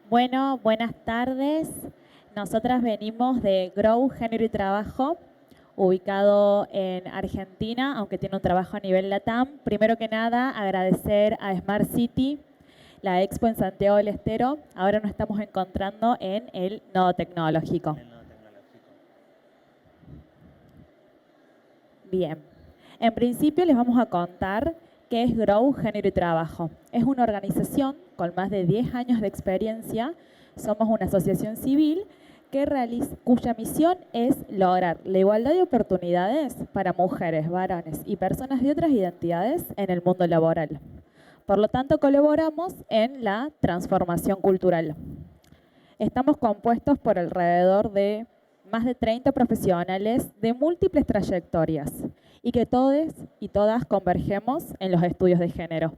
Bueno, buenas tardes. Nosotras venimos de Grow Género y Trabajo, ubicado en Argentina, aunque tiene un trabajo a nivel LATAM. Primero que nada, agradecer a Smart City, la expo en Santiago del Estero. Ahora nos estamos encontrando en el Nodo Tecnológico. En el nodo tecnológico. Bien. En principio les vamos a contar qué es Grow Género y Trabajo. Es una organización con más de 10 años de experiencia. Somos una asociación civil cuya misión es lograr la igualdad de oportunidades para mujeres, varones y personas de otras identidades en el mundo laboral. Por lo tanto, colaboramos en la transformación cultural. Estamos compuestos por alrededor de más de 30 profesionales de múltiples trayectorias y que todos y todas convergemos en los estudios de género.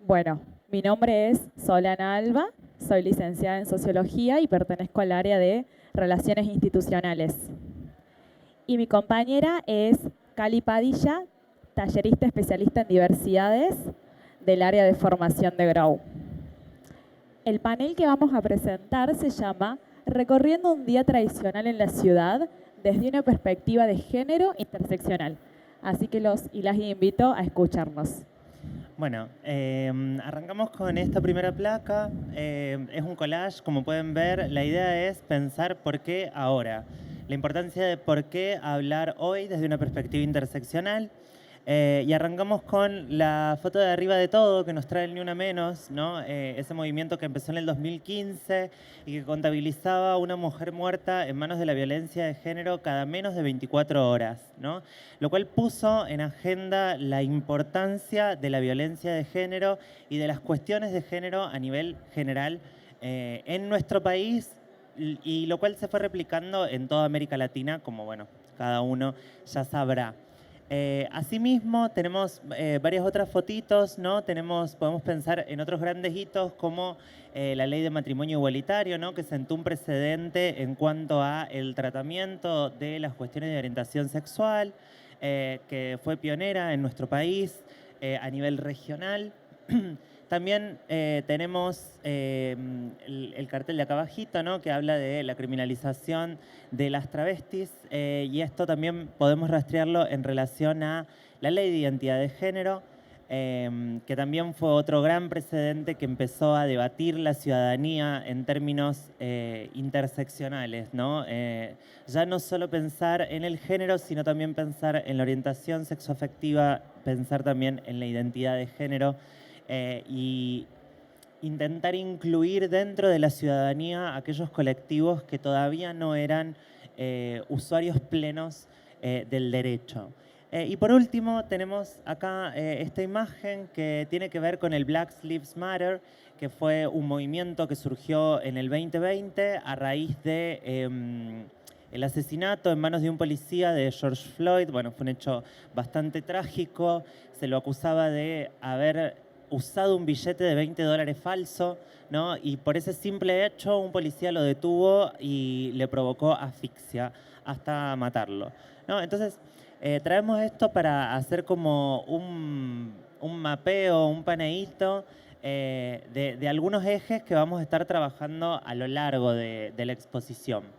Bueno, mi nombre es Solana Alba, soy licenciada en Sociología y pertenezco al área de Relaciones Institucionales. Y mi compañera es Cali Padilla, tallerista especialista en diversidades del área de formación de Grow. El panel que vamos a presentar se llama Recorriendo un día tradicional en la ciudad desde una perspectiva de género interseccional. Así que los y las invito a escucharnos. Bueno, arrancamos con esta primera placa. Es un collage, como pueden ver. La idea es pensar por qué ahora. La importancia de por qué hablar hoy desde una perspectiva interseccional. Y arrancamos con la foto de arriba de todo, que nos trae el Ni Una Menos, ¿no? Ese movimiento que empezó en el 2015 y que contabilizaba una mujer muerta en manos de la violencia de género cada menos de 24 horas, ¿no? Lo cual puso en agenda la importancia de la violencia de género y de las cuestiones de género a nivel general en nuestro país, y lo cual se fue replicando en toda América Latina, como bueno, cada uno ya sabrá. Asimismo, tenemos varias otras fotitos, ¿no? Podemos pensar en otros grandes hitos como la ley de matrimonio igualitario, ¿no? Que sentó un precedente en cuanto a el tratamiento de las cuestiones de orientación sexual, que fue pionera en nuestro país a nivel regional. También tenemos el cartel de acá abajito, ¿no? Que habla de la criminalización de las travestis, y esto también podemos rastrearlo en relación a la ley de identidad de género, que también fue otro gran precedente que empezó a debatir la ciudadanía en términos interseccionales, ¿no? Ya no solo pensar en el género, sino también pensar en la orientación sexoafectiva, pensar también en la identidad de género, y intentar incluir dentro de la ciudadanía aquellos colectivos que todavía no eran usuarios plenos del derecho. Y por último tenemos acá esta imagen que tiene que ver con el Black Lives Matter, que fue un movimiento que surgió en el 2020 a raíz de el asesinato en manos de un policía de George Floyd. Bueno, fue un hecho bastante trágico. Se lo acusaba de haber usado un billete de $20 falso, ¿no? Y por ese simple hecho un policía lo detuvo y le provocó asfixia hasta matarlo, ¿no? Entonces, traemos esto para hacer como un mapeo, un paneíto de algunos ejes que vamos a estar trabajando a lo largo de la exposición.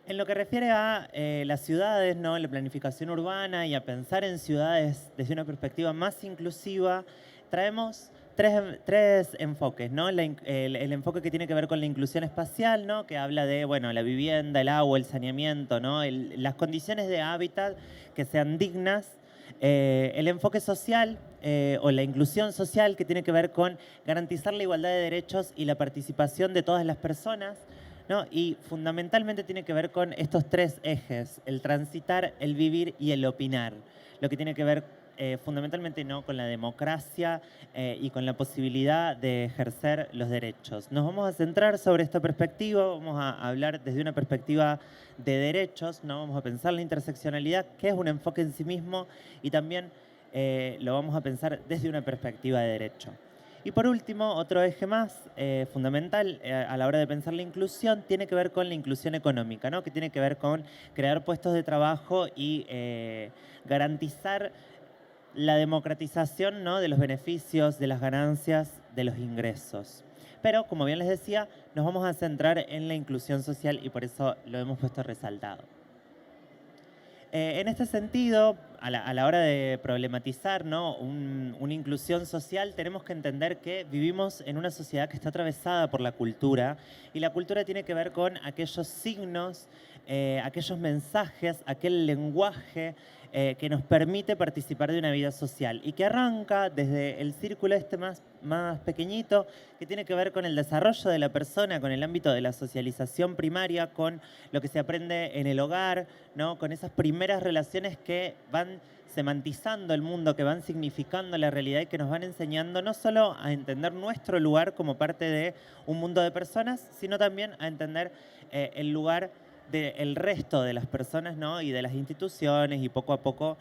En lo que refiere a las ciudades, ¿no? La planificación urbana y a pensar en ciudades desde una perspectiva más inclusiva, traemos tres enfoques, ¿no? El enfoque que tiene que ver con la inclusión espacial, ¿no? Que habla de, bueno, la vivienda, el agua, el saneamiento, ¿no? Las condiciones de hábitat que sean dignas. El enfoque social o la inclusión social, que tiene que ver con garantizar la igualdad de derechos y la participación de todas las personas, ¿no? Y fundamentalmente tiene que ver con estos tres ejes: el transitar, el vivir y el opinar. Lo que tiene que ver fundamentalmente, ¿no?, con la democracia y con la posibilidad de ejercer los derechos. Nos vamos a centrar sobre esta perspectiva, vamos a hablar desde una perspectiva de derechos, ¿no? Vamos a pensar la interseccionalidad, que es un enfoque en sí mismo, y también lo vamos a pensar desde una perspectiva de derecho. Y por último, otro eje más fundamental a la hora de pensar la inclusión tiene que ver con la inclusión económica, ¿no? Que tiene que ver con crear puestos de trabajo y garantizar la democratización, ¿no?, de los beneficios, de las ganancias, de los ingresos. Pero, como bien les decía, nos vamos a centrar en la inclusión social y por eso lo hemos puesto resaltado. En este sentido, a la hora de problematizar, ¿no?, una inclusión social, tenemos que entender que vivimos en una sociedad que está atravesada por la cultura, y la cultura tiene que ver con aquellos signos, aquellos mensajes, aquel lenguaje que nos permite participar de una vida social y que arranca desde el círculo más pequeñito, que tiene que ver con el desarrollo de la persona, con el ámbito de la socialización primaria, con lo que se aprende en el hogar, ¿no?, con esas primeras relaciones que van semantizando el mundo, que van significando la realidad y que nos van enseñando no solo a entender nuestro lugar como parte de un mundo de personas, sino también a entender el lugar del resto de las personas, ¿no?, y de las instituciones, y poco a poco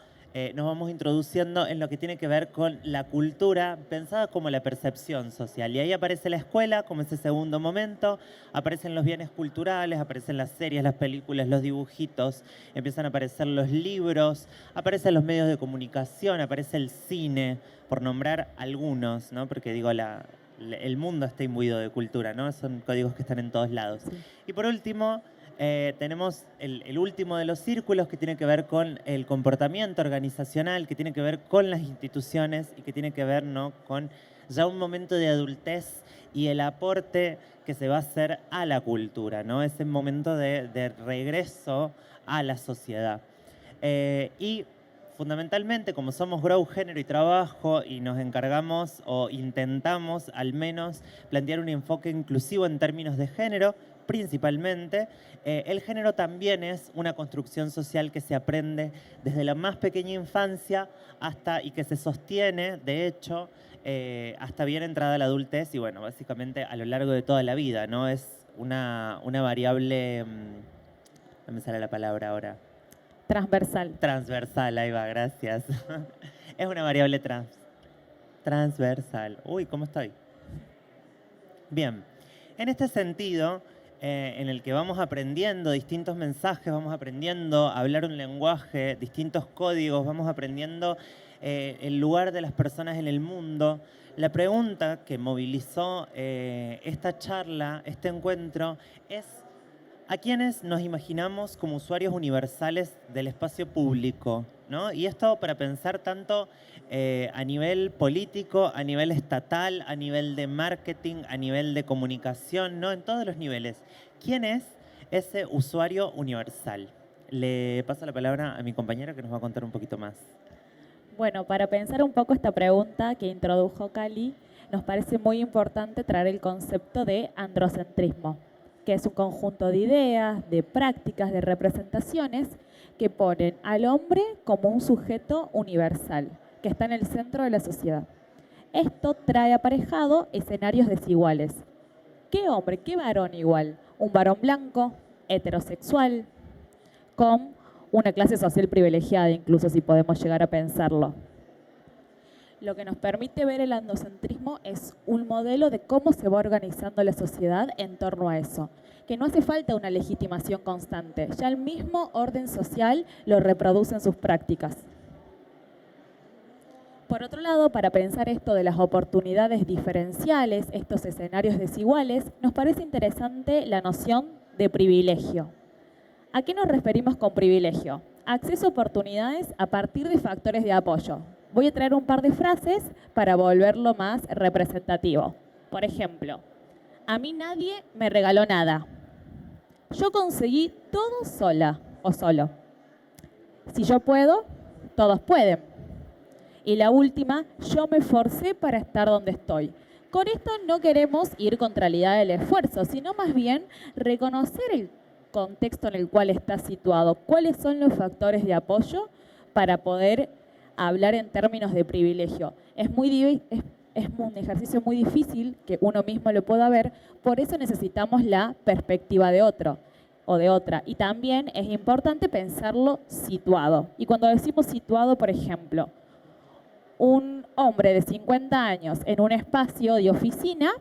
nos vamos introduciendo en lo que tiene que ver con la cultura pensada como la percepción social. Y ahí aparece la escuela como ese segundo momento, aparecen los bienes culturales, aparecen las series, las películas, los dibujitos, empiezan a aparecer los libros, aparecen los medios de comunicación, aparece el cine, por nombrar algunos, ¿no?, porque digo, el mundo está imbuido de cultura, ¿no?, son códigos que están en todos lados. Sí. Y por último, tenemos el último de los círculos, que tiene que ver con el comportamiento organizacional, que tiene que ver con las instituciones y que tiene que ver, ¿no?, con ya un momento de adultez y el aporte que se va a hacer a la cultura, ¿no?, ese momento de regreso a la sociedad. Y fundamentalmente, como somos Grow, Género y Trabajo, y nos encargamos o intentamos al menos plantear un enfoque inclusivo en términos de género, principalmente, el género también es una construcción social que se aprende desde la más pequeña infancia y que se sostiene, de hecho, hasta bien entrada la adultez y, bueno, básicamente a lo largo de toda la vida, ¿no? Es una variable, no me sale la palabra ahora. Transversal. Transversal, ahí va, gracias. Es una variable transversal. Uy, ¿cómo estoy? Bien, en este sentido, en el que vamos aprendiendo distintos mensajes, vamos aprendiendo a hablar un lenguaje, distintos códigos, vamos aprendiendo el lugar de las personas en el mundo. La pregunta que movilizó esta charla, este encuentro, es: ¿a quiénes nos imaginamos como usuarios universales del espacio público, ¿no? Y esto para pensar tanto a nivel político, a nivel estatal, a nivel de marketing, a nivel de comunicación, ¿no?, en todos los niveles. ¿Quién es ese usuario universal? Le paso la palabra a mi compañera, que nos va a contar un poquito más. Bueno, para pensar un poco esta pregunta que introdujo Cali, nos parece muy importante traer el concepto de androcentrismo, que es un conjunto de ideas, de prácticas, de representaciones que ponen al hombre como un sujeto universal, que está en el centro de la sociedad. Esto trae aparejado escenarios desiguales. ¿Qué hombre, qué varón igual? Un varón blanco, heterosexual, con una clase social privilegiada, incluso si podemos llegar a pensarlo. Lo que nos permite ver el androcentrismo es un modelo de cómo se va organizando la sociedad en torno a eso, que no hace falta una legitimación constante, ya el mismo orden social lo reproduce en sus prácticas. Por otro lado, para pensar esto de las oportunidades diferenciales, estos escenarios desiguales, nos parece interesante la noción de privilegio. ¿A qué nos referimos con privilegio? Acceso a oportunidades a partir de factores de apoyo. Voy a traer un par de frases para volverlo más representativo. Por ejemplo, a mí nadie me regaló nada. Yo conseguí todo sola o solo. Si yo puedo, todos pueden. Y la última, yo me forcé para estar donde estoy. Con esto no queremos ir contra la idea del esfuerzo, sino más bien reconocer el contexto en el cual está situado, cuáles son los factores de apoyo para poder hablar en términos de privilegio. Es un ejercicio muy difícil que uno mismo lo pueda ver, por eso necesitamos la perspectiva de otro o de otra. Y también es importante pensarlo situado. Y cuando decimos situado, por ejemplo, un hombre de 50 años en un espacio de oficina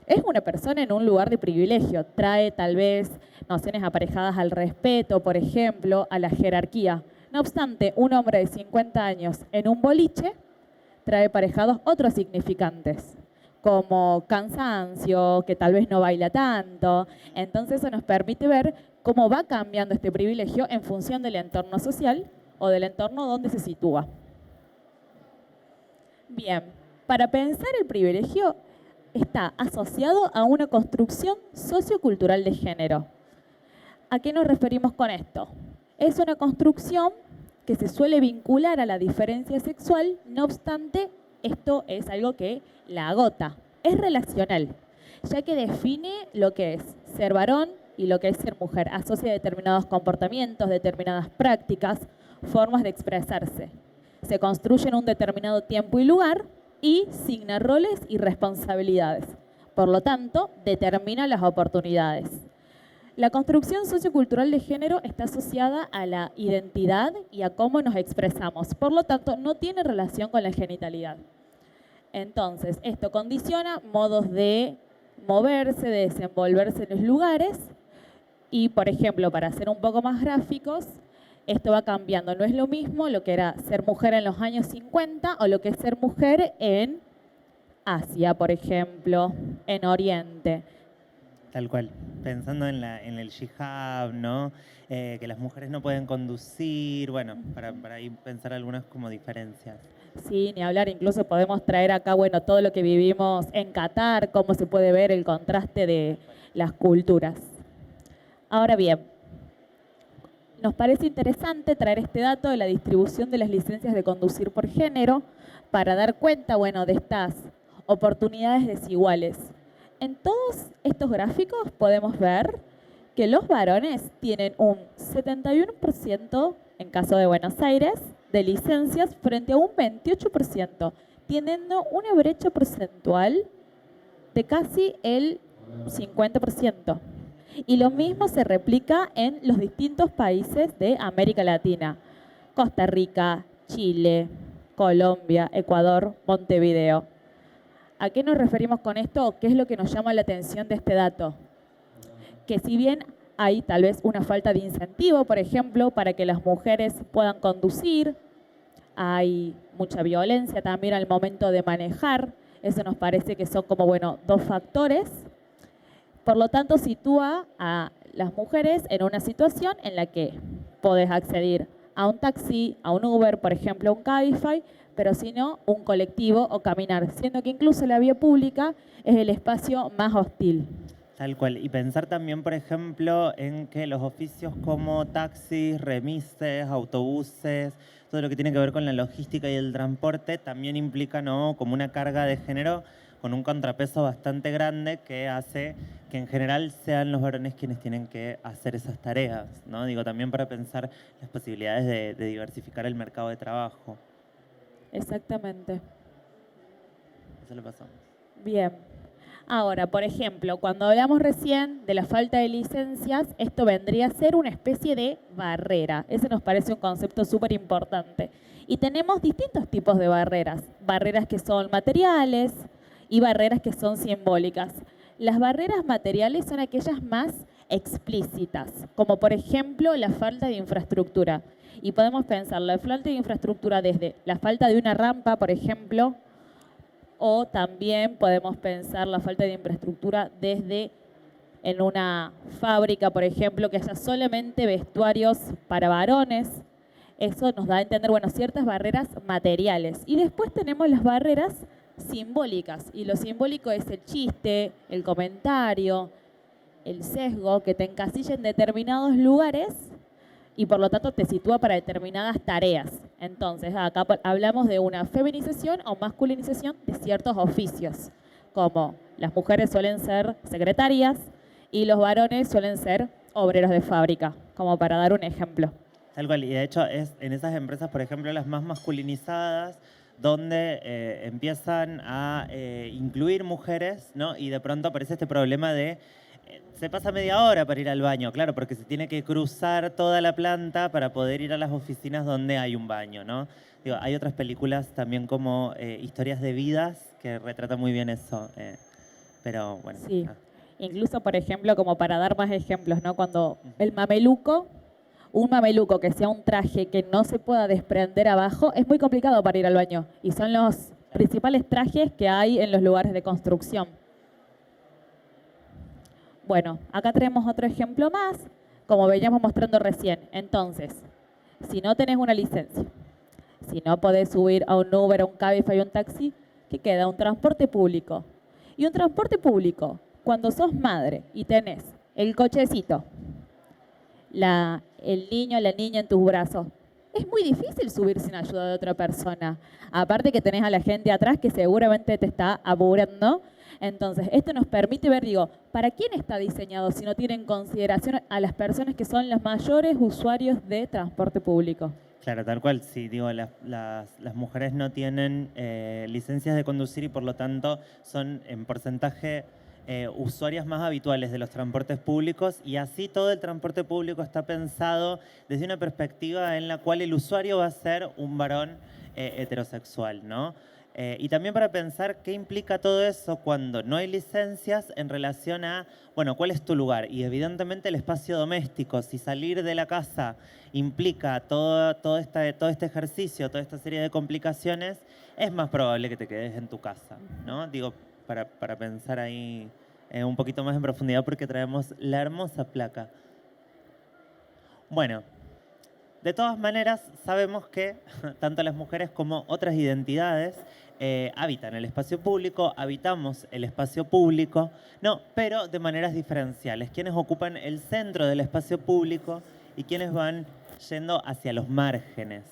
es una persona en un lugar de privilegio. Trae tal vez nociones aparejadas al respeto, por ejemplo, a la jerarquía. No obstante, un hombre de 50 años en un boliche trae aparejados otros significantes, como cansancio, que tal vez no baila tanto. Entonces eso nos permite ver cómo va cambiando este privilegio en función del entorno social o del entorno donde se sitúa. Bien, para pensar el privilegio está asociado a una construcción sociocultural de género. ¿A qué nos referimos con esto? Es una construcción que se suele vincular a la diferencia sexual, no obstante, esto es algo que la agota. Es relacional, ya que define lo que es ser varón y lo que es ser mujer. Asocia determinados comportamientos, determinadas prácticas, formas de expresarse. Se construye en un determinado tiempo y lugar y signa roles y responsabilidades. Por lo tanto, determina las oportunidades. La construcción sociocultural de género está asociada a la identidad y a cómo nos expresamos. Por lo tanto, no tiene relación con la genitalidad. Entonces, esto condiciona modos de moverse, de desenvolverse en los lugares. Y, por ejemplo, para ser un poco más gráficos, esto va cambiando. No es lo mismo lo que era ser mujer en los años 50 o lo que es ser mujer en Asia, por ejemplo, en Oriente. Tal cual. Pensando en el hijab, ¿no? Que las mujeres no pueden conducir, bueno, para ahí pensar algunas como diferencias. Sí, ni hablar, incluso podemos traer acá, bueno, todo lo que vivimos en Qatar, cómo se puede ver el contraste de las culturas. Ahora bien, nos parece interesante traer este dato de la distribución de las licencias de conducir por género para dar cuenta, bueno, de estas oportunidades desiguales. En todos estos gráficos podemos ver que los varones tienen un 71% en caso de Buenos Aires de licencias frente a un 28%, teniendo una brecha porcentual de casi el 50%. Y lo mismo se replica en los distintos países de América Latina: Costa Rica, Chile, Colombia, Ecuador, Montevideo. ¿A qué nos referimos con esto o qué es lo que nos llama la atención de este dato? Que si bien hay tal vez una falta de incentivo, por ejemplo, para que las mujeres puedan conducir, hay mucha violencia también al momento de manejar. Eso nos parece que son como, bueno, dos factores. Por lo tanto, sitúa a las mujeres en una situación en la que podés acceder a un taxi, a un Uber, por ejemplo, un Cabify, pero si no, un colectivo o caminar, siendo que incluso la vía pública es el espacio más hostil. Tal cual. Y pensar también, por ejemplo, en que los oficios como taxis, remises, autobuses, todo lo que tiene que ver con la logística y el transporte, también implica, ¿no?, como una carga de género con un contrapeso bastante grande que hace que en general sean los varones quienes tienen que hacer esas tareas, ¿no? Digo, también para pensar las posibilidades de diversificar el mercado de trabajo. Exactamente. Eso lo pasamos. Bien. Ahora, por ejemplo, cuando hablamos recién de la falta de licencias, esto vendría a ser una especie de barrera. Ese nos parece un concepto súper importante. Y tenemos distintos tipos de barreras. Barreras que son materiales y barreras que son simbólicas. Las barreras materiales son aquellas más explícitas, como por ejemplo la falta de infraestructura. Y podemos pensar la falta de infraestructura desde la falta de una rampa, por ejemplo, o también podemos pensar la falta de infraestructura desde en una fábrica, por ejemplo, que haya solamente vestuarios para varones. Eso nos da a entender, bueno, ciertas barreras materiales. Y después tenemos las barreras simbólicas. Y lo simbólico es el chiste, el comentario, el sesgo que te encasilla en determinados lugares y por lo tanto te sitúa para determinadas tareas. Entonces, acá hablamos de una feminización o masculinización de ciertos oficios, como las mujeres suelen ser secretarias y los varones suelen ser obreros de fábrica, como para dar un ejemplo. Tal cual, y de hecho es en esas empresas, por ejemplo, las más masculinizadas, donde empiezan a incluir mujeres, ¿no? Y de pronto aparece este problema de se pasa media hora para ir al baño, claro, porque se tiene que cruzar toda la planta para poder ir a las oficinas donde hay un baño, ¿no? Digo, hay otras películas también como Historias de Vidas que retratan muy bien eso, pero bueno. Sí, incluso por ejemplo, como para dar más ejemplos, ¿no? Cuando el mameluco Un mameluco que sea un traje que no se pueda desprender abajo es muy complicado para ir al baño. Y son los principales trajes que hay en los lugares de construcción. Bueno, acá tenemos otro ejemplo más, como veníamos mostrando recién. Entonces, si no tenés una licencia, si no podés subir a un Uber, a un Cabify o un taxi, ¿qué queda? Un transporte público. Y un transporte público, cuando sos madre y tenés el cochecito, el niño, la niña en tus brazos, es muy difícil subir sin ayuda de otra persona. Aparte que tenés a la gente atrás que seguramente te está aburriendo. Entonces, esto nos permite ver, digo, ¿para quién está diseñado si no tiene en consideración a las personas que son los mayores usuarios de transporte público? Claro, tal cual. Sí, digo, las mujeres no tienen licencias de conducir y por lo tanto son en porcentaje usuarias más habituales de los transportes públicos, y así todo el transporte público está pensado desde una perspectiva en la cual el usuario va a ser un varón heterosexual, ¿no? Y también para pensar qué implica todo eso cuando no hay licencias en relación a, bueno, ¿cuál es tu lugar? Y evidentemente el espacio doméstico. Si salir de la casa implica todo este ejercicio, toda esta serie de complicaciones, es más probable que te quedes en tu casa, ¿no? Digo, para pensar ahí un poquito más en profundidad, porque traemos la hermosa placa. Bueno, de todas maneras, sabemos que tanto las mujeres como otras identidades habitan el espacio público, habitamos el espacio público, no, pero de maneras diferenciales. Quienes ocupan el centro del espacio público y quienes van yendo hacia los márgenes.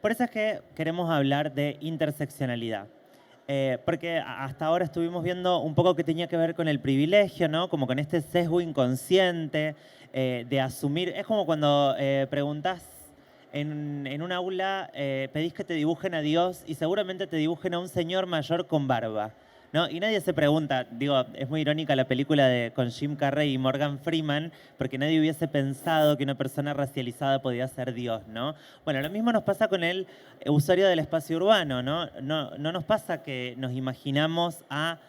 Por eso es que queremos hablar de interseccionalidad. Porque hasta ahora estuvimos viendo un poco que tenía que ver con el privilegio, ¿no? Como con este sesgo inconsciente de asumir. Es como cuando preguntás en un aula, pedís que te dibujen a Dios y seguramente te dibujen a un señor mayor con barba, ¿no? Y nadie se pregunta, digo, es muy irónica la película con Jim Carrey y Morgan Freeman, porque nadie hubiese pensado que una persona racializada podía ser Dios, ¿no? Bueno, lo mismo nos pasa con el usuario del espacio urbano, ¿no? No nos pasa que nos imaginamos a,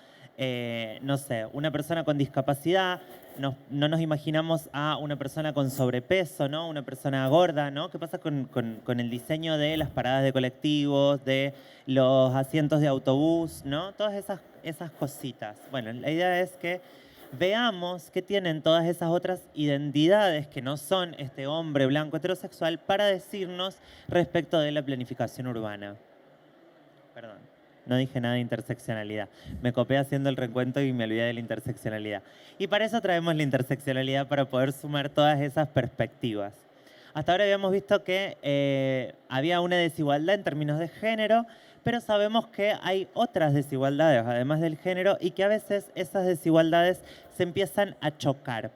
no sé, una persona con discapacidad, no nos imaginamos a una persona con sobrepeso, ¿no? Una persona gorda, ¿no? ¿Qué pasa con el diseño de las paradas de colectivos, de los asientos de autobús, ¿no? Todas esas cositas. Bueno, la idea es que veamos qué tienen todas esas otras identidades que no son este hombre blanco heterosexual para decirnos respecto de la planificación urbana. Perdón. No dije nada de interseccionalidad. Me copé haciendo el recuento y me olvidé de la interseccionalidad. Y para eso traemos la interseccionalidad, para poder sumar todas esas perspectivas. Hasta ahora habíamos visto que había una desigualdad en términos de género, pero sabemos que hay otras desigualdades, además del género, y que a veces esas desigualdades se empiezan a chocar.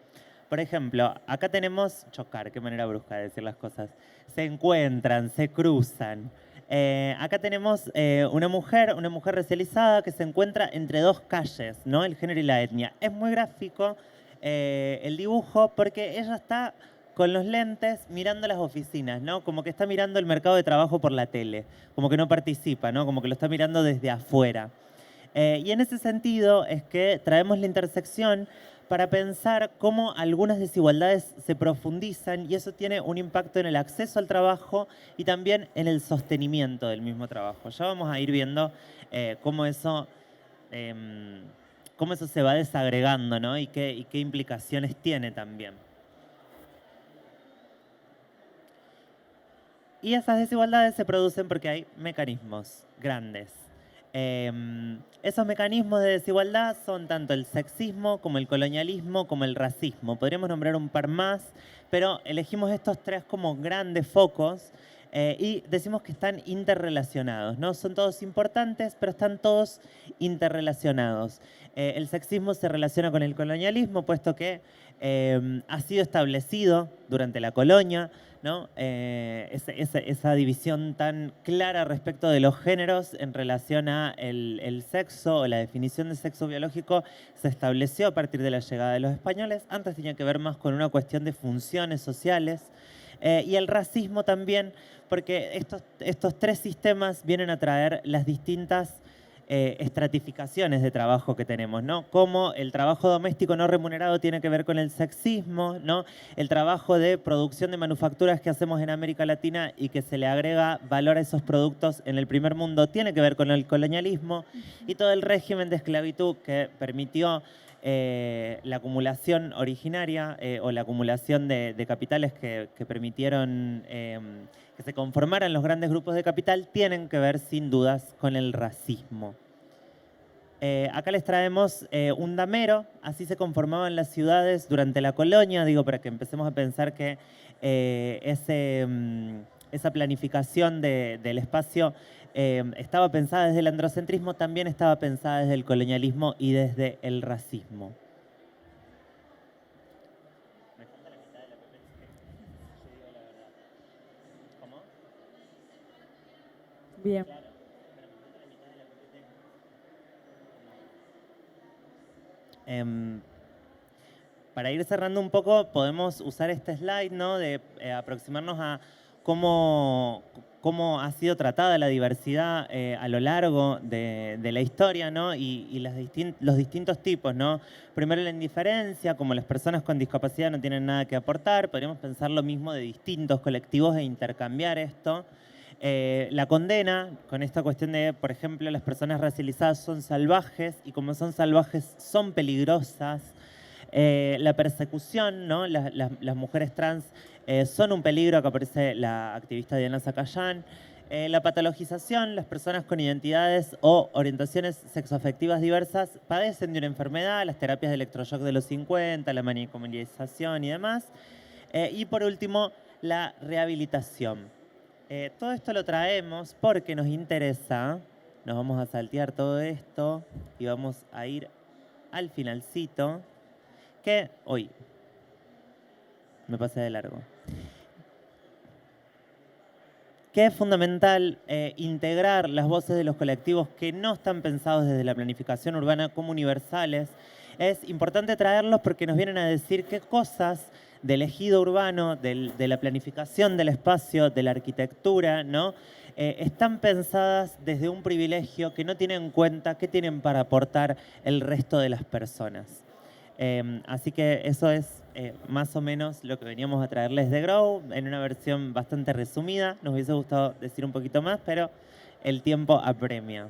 Por ejemplo, acá tenemos chocar, qué manera brusca de decir las cosas. Se encuentran, se cruzan. Acá tenemos una mujer racializada que se encuentra entre dos calles, ¿no? El género y la etnia. Es muy gráfico el dibujo porque ella está con los lentes mirando las oficinas, ¿no? Como que está mirando el mercado de trabajo por la tele, como que no participa, ¿no? Como que lo está mirando desde afuera. Y en ese sentido es que traemos la intersección para pensar cómo algunas desigualdades se profundizan y eso tiene un impacto en el acceso al trabajo y también en el sostenimiento del mismo trabajo. Ya vamos a ir viendo cómo eso se va desagregando, ¿no? y qué implicaciones tiene también. Y esas desigualdades se producen porque hay mecanismos grandes. Esos mecanismos de desigualdad son tanto el sexismo como el colonialismo como el racismo. Podríamos nombrar un par más, pero elegimos estos tres como grandes focos y decimos que están interrelacionados, ¿no? Son todos importantes, pero están todos interrelacionados. El sexismo se relaciona con el colonialismo, puesto que ha sido establecido durante la colonia, ¿no? Esa división tan clara respecto de los géneros en relación a el sexo o la definición de sexo biológico se estableció a partir de la llegada de los españoles. Antes tenía que ver más con una cuestión de funciones sociales y el racismo también, porque estos tres sistemas vienen a traer las distintas estratificaciones de trabajo que tenemos, ¿no? Cómo el trabajo doméstico no remunerado tiene que ver con el sexismo, ¿no? El trabajo de producción de manufacturas que hacemos en América Latina y que se le agrega valor a esos productos en el primer mundo tiene que ver con el colonialismo y todo el régimen de esclavitud que permitió la acumulación originaria o la acumulación de capitales que permitieron que se conformaran los grandes grupos de capital tienen que ver sin dudas con el racismo. Acá les traemos un damero, así se conformaban las ciudades durante la colonia, digo, para que empecemos a pensar que esa planificación del espacio estaba pensada desde el androcentrismo, también estaba pensada desde el colonialismo y desde el racismo. Me falta la mitad de la PPT. Yo digo la verdad. ¿Cómo? Bien. Claro, pero me falta la mitad de la PPT. Para ir cerrando un poco, podemos usar este slide, ¿no? De aproximarnos a cómo ha sido tratada la diversidad a lo largo de la historia, ¿no? Y los distintos tipos, ¿no? Primero la indiferencia, como las personas con discapacidad no tienen nada que aportar, podríamos pensar lo mismo de distintos colectivos e intercambiar esto. La condena, con esta cuestión de, por ejemplo, las personas racializadas son salvajes y como son salvajes son peligrosas. La persecución, ¿no? Las mujeres trans son un peligro, acá aparece la activista Diana Zacayán. La patologización, las personas con identidades o orientaciones sexoafectivas diversas padecen de una enfermedad, las terapias de electroshock de los 50, la manicomialización y demás. Y por último, la rehabilitación. Todo esto lo traemos porque nos interesa, nos vamos a saltear todo esto y vamos a ir al finalcito, que hoy me pasé de largo. Que es fundamental integrar las voces de los colectivos que no están pensados desde la planificación urbana como universales. Es importante traerlos porque nos vienen a decir qué cosas del ejido urbano, de la planificación del espacio, de la arquitectura, ¿no? Están pensadas desde un privilegio que no tiene en cuenta qué tienen para aportar el resto de las personas. Así que eso es más o menos lo que veníamos a traerles de Grow en una versión bastante resumida. Nos hubiese gustado decir un poquito más, pero el tiempo apremia.